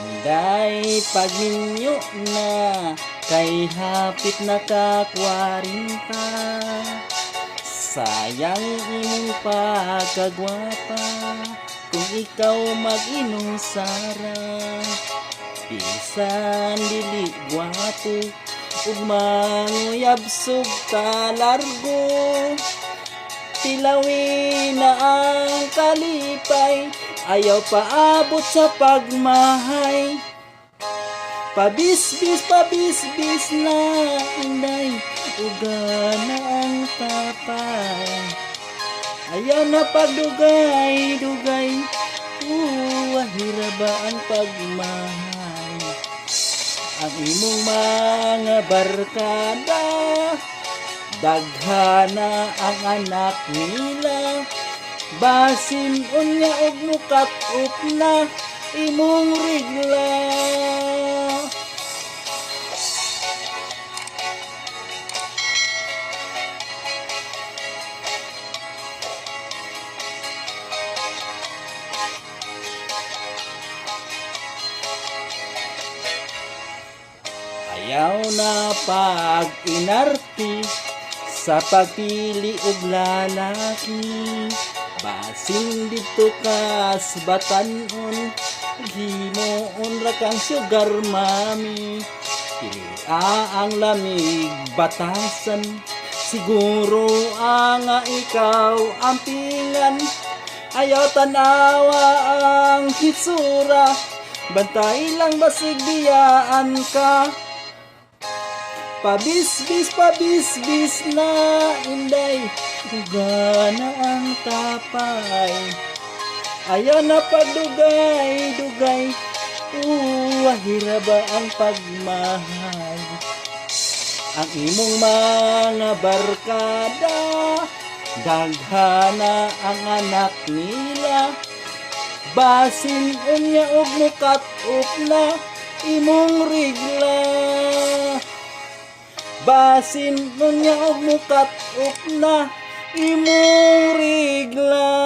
Inday pagminyo na kay hapit na ka 40. Sayang imong pagkagwapa kung ikaw mag-inusara. Bisan dili gwapo ug manguyab sug ka largo. Tilawin na ang kalipay, ayaw paabot sa pagmahay. Pabisbis na inday, uga na ang tapay. Ayaw na pagdugay-dugay, wahira ba ang pagmahay. Ang imong mga barkada, daghana ang anak nila. Basin unya og mukat-up na imong rigla. Ayaw na pag-inarti sa pagpili og lalaki. Basin dito ka sa batanon, himuon ra kang sugar mami. Ang lamig batasan, siguro ang ikaw ang pingan. Ayaw tanawa ang hitsura, bantay lang basig biyaan ka. Pabisbis na inday, uga na ang tapay. Ayaw na pagdugay-dugay, wahira ba ang pagmahal. Ang imong mga barkada, daghana ang anak nila. Basin unya og mukat-up na imong rigla. Basin unya og mukat-up na imong rigla.